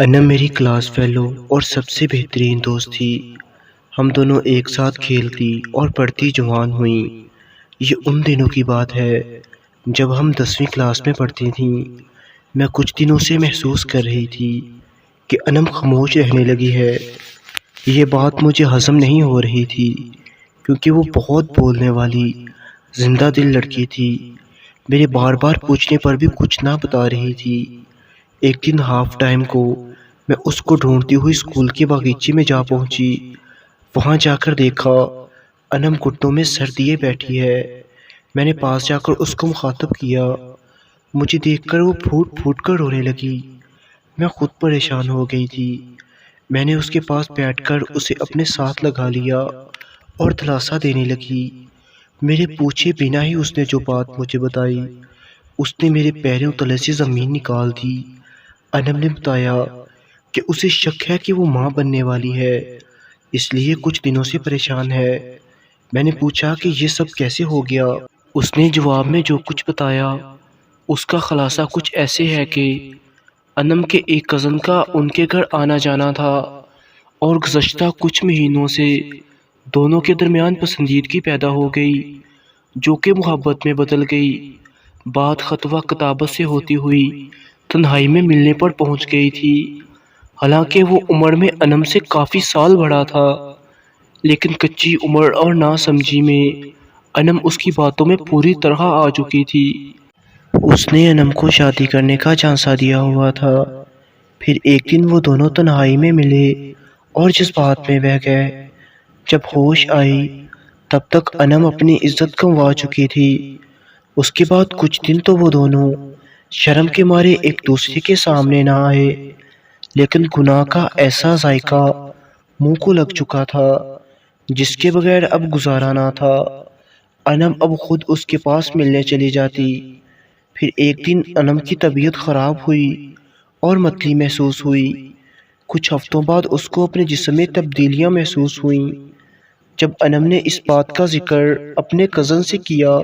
انم میری class fellow اور سب سے بہترین دوست تھی۔ ہم دونوں ایک ساتھ کھیلتی اور پڑھتی جوان ہوئیں۔ یہ ان دنوں کی بات ہے جب ہم 10ویں کلاس میں پڑھتی تھیں۔ میں کچھ دنوں سے محسوس کر رہی تھی کہ انم خاموش رہنے لگی ہے۔ یہ بات مجھے ہضم نہیں ہو رہی تھی کیونکہ وہ بہت بولنے والی زندہ دل لڑکی تھی۔ میرے بار بار پوچھنے پر بھی کچھ نہ بتا رہی تھی۔ ایک دن ہاف ٹائم کو میں اس کو ڈھونڈتی ہوئی اسکول کے باغیچے میں جا پہنچی۔ وہاں جا کر دیکھا انم گھٹنوں میں سر دیے بیٹھی ہے۔ میں نے پاس جا کر اس کو مخاطب کیا۔ مجھے دیکھ کر وہ پھوٹ پھوٹ کر رونے لگی۔ میں خود پریشان ہو گئی تھی۔ میں نے اس کے پاس بیٹھ کر اسے اپنے ساتھ لگا لیا اور دلاسا دینے لگی۔ میرے پوچھے بنا ہی اس نے جو بات مجھے بتائی اس نے میرے پیروں تلے سے زمین نکال دی۔ انم نے بتایا کہ اسے شک ہے کہ وہ ماں بننے والی ہے، اس لیے کچھ دنوں سے پریشان ہے۔ میں نے پوچھا کہ یہ سب کیسے ہو گیا؟ اس نے جواب میں جو کچھ بتایا اس کا خلاصہ کچھ ایسے ہے کہ انم کے ایک کزن کا ان کے گھر آنا جانا تھا اور گزشتہ کچھ مہینوں سے دونوں کے درمیان پسندیدگی پیدا ہو گئی جو کہ محبت میں بدل گئی۔ بات خطوہ کتابت سے ہوتی ہوئی تنہائی میں ملنے پر پہنچ گئی تھی۔ حالانکہ وہ عمر میں انم سے کافی سال بڑا تھا، لیکن کچی عمر اور ناسمجھی میں انم اس کی باتوں میں پوری طرح آ چکی تھی۔ اس نے انم کو شادی کرنے کا جھانسا دیا ہوا تھا۔ پھر ایک دن وہ دونوں تنہائی میں ملے اور جذبات میں بہہ گئے۔ جب ہوش آئی تب تک انم اپنی عزت گنوا چکی تھی۔ اس کے بعد کچھ دن تو وہ دونوں شرم کے مارے ایک دوسرے کے سامنے نہ آئے، لیکن گناہ کا ایسا ذائقہ منہ کو لگ چکا تھا جس کے بغیر اب گزارا نہ تھا۔ انم اب خود اس کے پاس ملنے چلی جاتی۔ پھر ایک دن انم کی طبیعت خراب ہوئی اور متلی محسوس ہوئی۔ کچھ ہفتوں بعد اس کو اپنے جسم میں تبدیلیاں محسوس ہوئیں۔ جب انم نے اس بات کا ذکر اپنے کزن سے کیا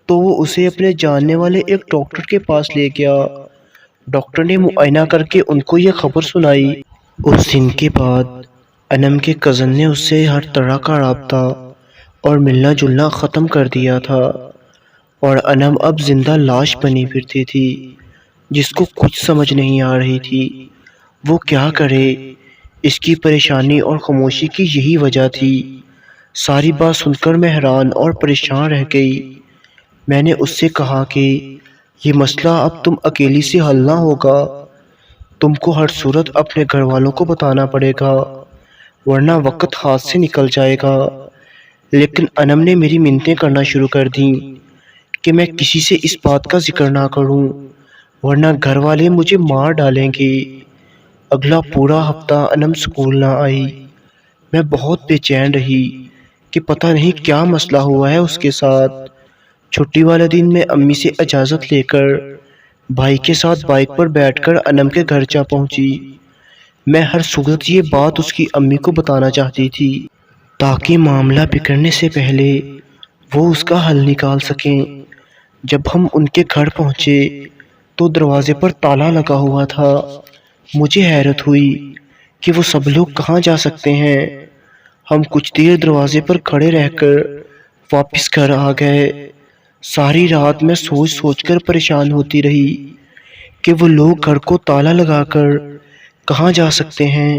تو وہ اسے اپنے جاننے والے ایک ڈاکٹر کے پاس لے گیا۔ ڈاکٹر نے معائنہ کر کے ان کو یہ خبر سنائی۔ اس دن کے بعد انم کے کزن نے اس سے ہر طرح کا رابطہ اور ملنا جلنا ختم کر دیا تھا اور انم اب زندہ لاش بنی پھرتی تھی جس کو کچھ سمجھ نہیں آ رہی تھی وہ کیا کرے۔ اس کی پریشانی اور خاموشی کی یہی وجہ تھی۔ ساری بات سن کر میں حیران اور پریشان رہ گئی۔ میں نے اس سے کہا کہ یہ مسئلہ اب تم اکیلی سے حل نہ ہوگا، تم کو ہر صورت اپنے گھر والوں کو بتانا پڑے گا ورنہ وقت ہاتھ سے نکل جائے گا۔ لیکن انم نے میری منتیں کرنا شروع کر دیں کہ میں کسی سے اس بات کا ذکر نہ کروں ورنہ گھر والے مجھے مار ڈالیں گے۔ اگلا پورا ہفتہ انم اسکول نہ آئی۔ میں بہت بے چین رہی کہ پتہ نہیں کیا مسئلہ ہوا ہے اس کے ساتھ۔ چھٹی والے دن میں امی سے اجازت لے کر بھائی کے ساتھ بائک پر بیٹھ کر انم کے گھر جا پہنچی۔ میں ہر صورت یہ بات اس کی امی کو بتانا چاہتی تھی تاکہ معاملہ بگڑنے سے پہلے وہ اس کا حل نکال سکیں۔ جب ہم ان کے گھر پہنچے تو دروازے پر تالا لگا ہوا تھا۔ مجھے حیرت ہوئی کہ وہ سب لوگ کہاں جا سکتے ہیں۔ ہم کچھ دیر دروازے پر کھڑے رہ کر واپس گھر آ گئے۔ ساری رات میں سوچ سوچ کر پریشان ہوتی رہی کہ وہ لوگ گھر کو تالا لگا کر کہاں جا سکتے ہیں۔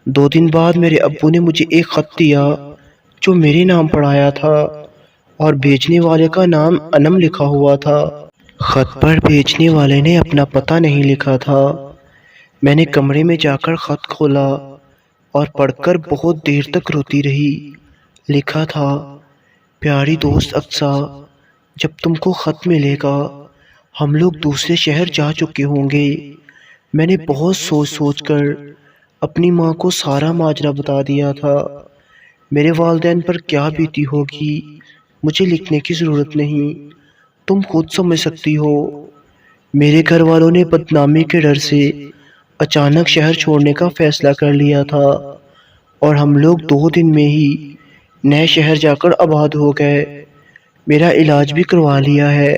2 دن بعد میرے ابو نے مجھے ایک خط دیا جو میرے نام پر آیا تھا اور بھیجنے والے کا نام انم لکھا ہوا تھا۔ خط پر بھیجنے والے نے اپنا پتہ نہیں لکھا تھا۔ میں نے کمرے میں جا کر خط کھولا اور پڑھ کر بہت دیر تک روتی رہی۔ لکھا تھا، پیاری دوست اقصیٰ، جب تم کو خط ملے گا ہم لوگ دوسرے شہر جا چکے ہوں گے۔ میں نے بہت سوچ سوچ کر اپنی ماں کو سارا ماجرا بتا دیا تھا۔ میرے والدین پر کیا بیتی ہوگی مجھے لکھنے کی ضرورت نہیں، تم خود سمجھ سکتی ہو۔ میرے گھر والوں نے بدنامی کے ڈر سے اچانک شہر چھوڑنے کا فیصلہ کر لیا تھا اور ہم لوگ 2 دن میں ہی نئے شہر جا کر آباد ہو گئے۔ میرا علاج بھی کروا لیا ہے۔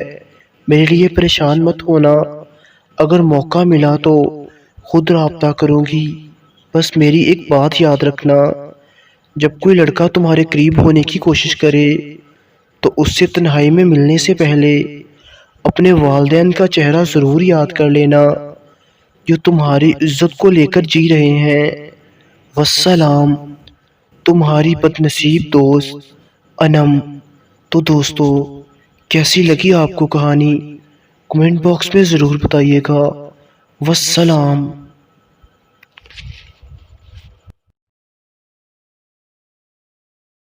میرے لیے پریشان مت ہونا، اگر موقع ملا تو خود رابطہ کروں گی۔ بس میری ایک بات یاد رکھنا، جب کوئی لڑکا تمہارے قریب ہونے کی کوشش کرے تو اس سے تنہائی میں ملنے سے پہلے اپنے والدین کا چہرہ ضرور یاد کر لینا، جو تمہاری عزت کو لے کر جی رہے ہیں۔ والسلام، تمہاری بد نصیب دوست انم۔ تو دوستو، کیسی لگی آپ کو کہانی؟ کمنٹ باکس میں ضرور بتائیے گا۔ والسلام۔